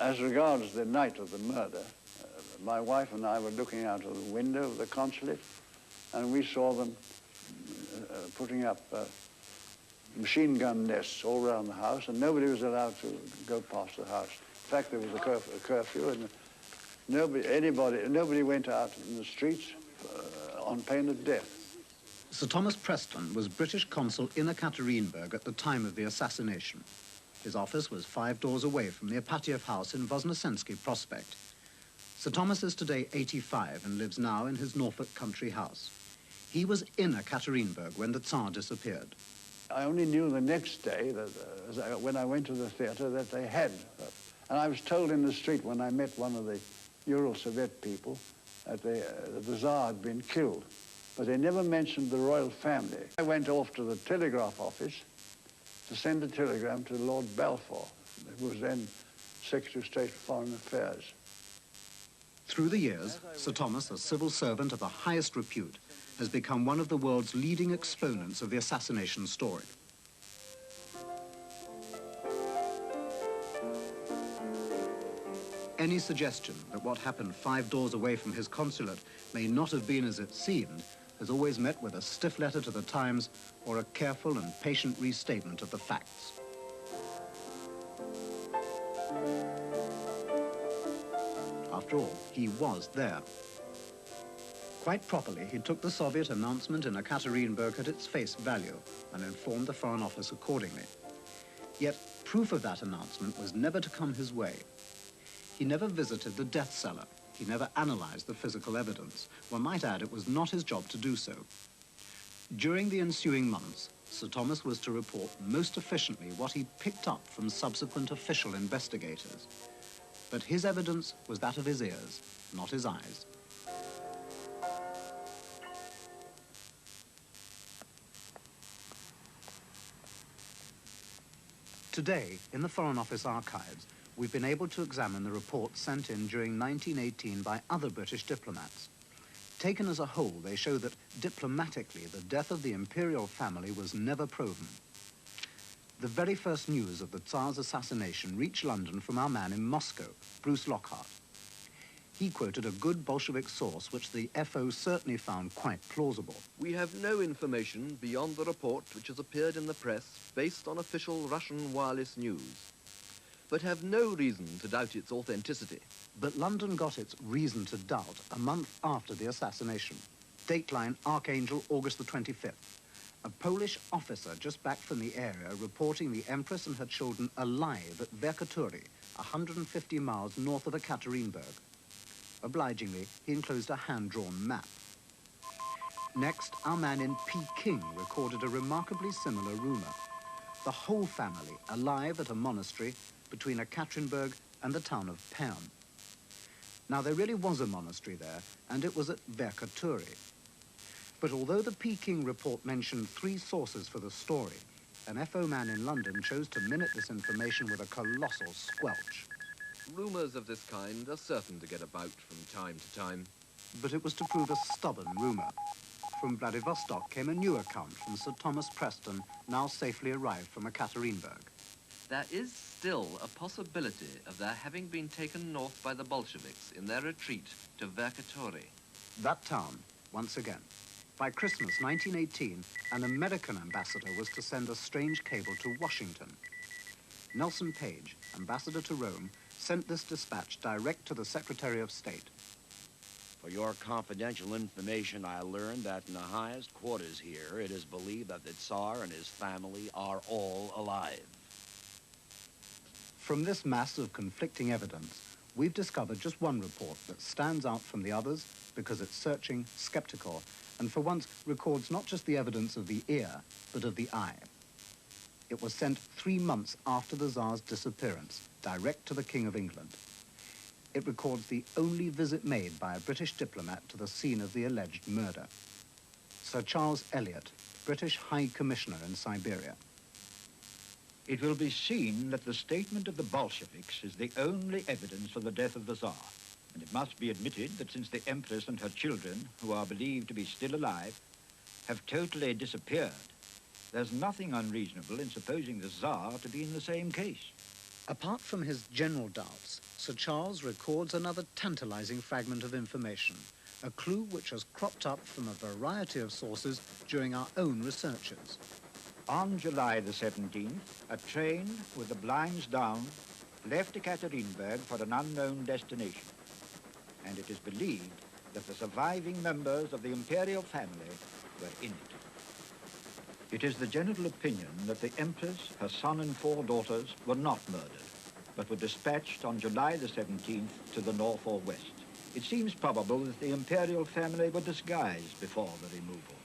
As regards the night of the murder, my wife and I were looking out of the window of the consulate, and we saw them putting up machine gun nests all around the house, and nobody was allowed to go past the house. In fact, there was a curfew, and nobody went out in the streets on pain of death. Sir Thomas Preston was British consul in Ekaterinburg at the time of the assassination. His office was 5 doors away from the Apatiev house in Voznesensky Prospect. Sir Thomas is today 85 and lives now in his Norfolk country house. He was in Ekaterinburg when the Tsar disappeared. I only knew the next day, that when I went to the theater, that they had. And I was told in the street when I met one of the Ural Soviet people that the Tsar had been killed. But they never mentioned the royal family. I went off to the telegraph office to send a telegram to Lord Balfour, who was then Secretary of State for Foreign Affairs. Through the years, Sir Thomas, a civil servant of the highest repute, has become one of the world's leading exponents of the assassination story. Any suggestion that what happened 5 doors away from his consulate may not have been as it seemed has always met with a stiff letter to the Times or a careful and patient restatement of the facts. After all, he was there. Quite properly, he took the Soviet announcement in Ekaterinburg at its face value and informed the Foreign Office accordingly. Yet, proof of that announcement was never to come his way. He never visited the death cellar. He never analyzed the physical evidence. One might add it was not his job to do so. During the ensuing months, Sir Thomas was to report most efficiently what he picked up from subsequent official investigators. But his evidence was that of his ears, not his eyes. Today, in the Foreign Office archives, we've been able to examine the reports sent in during 1918 by other British diplomats. Taken as a whole, they show that, diplomatically, the death of the imperial family was never proven. The very first news of the Tsar's assassination reached London from our man in Moscow, Bruce Lockhart. He quoted a good Bolshevik source, which the FO certainly found quite plausible. We have no information beyond the report which has appeared in the press based on official Russian wireless news, but have no reason to doubt its authenticity. But London got its reason to doubt a month after the assassination. Dateline Archangel, August the 25th. A Polish officer just back from the area reporting the Empress and her children alive at Verkhoturye, 150 miles north of Ekaterinburg. Obligingly, he enclosed a hand-drawn map. Next, our man in Peking recorded a remarkably similar rumor. The whole family alive at a monastery between Ekaterinburg and the town of Perm. Now, there really was a monastery there, and it was at Verkhoturye. But although the Peking report mentioned 3 sources for the story, an FO man in London chose to minute this information with a colossal squelch. Rumors of this kind are certain to get about from time to time. But it was to prove a stubborn rumor. From Vladivostok came a new account from Sir Thomas Preston, now safely arrived from Ekaterinburg. There is still a possibility of their having been taken north by the Bolsheviks in their retreat to Verkhoturye. That town, once again. By Christmas 1918, an American ambassador was to send a strange cable to Washington. Nelson Page, ambassador to Rome, sent this dispatch direct to the Secretary of State. For your confidential information, I learned that in the highest quarters here, it is believed that the Tsar and his family are all alive. From this mass of conflicting evidence, we've discovered just one report that stands out from the others because it's searching, skeptical, and for once records not just the evidence of the ear, but of the eye. It was sent 3 months after the Tsar's disappearance, direct to the King of England. It records the only visit made by a British diplomat to the scene of the alleged murder. Sir Charles Elliot, British High Commissioner in Siberia. It will be seen that the statement of the Bolsheviks is the only evidence for the death of the Tsar. And it must be admitted that since the Empress and her children, who are believed to be still alive, have totally disappeared, there's nothing unreasonable in supposing the Tsar to be in the same case. Apart from his general doubts, Sir Charles records another tantalizing fragment of information, a clue which has cropped up from a variety of sources during our own researches. On July the 17th, a train with the blinds down left Ekaterinburg for an unknown destination, and it is believed that the surviving members of the imperial family were in it. It is the general opinion that the Empress, her son and 4 daughters were not murdered, but were dispatched on July the 17th to the north or west. It seems probable that the imperial family were disguised before the removal.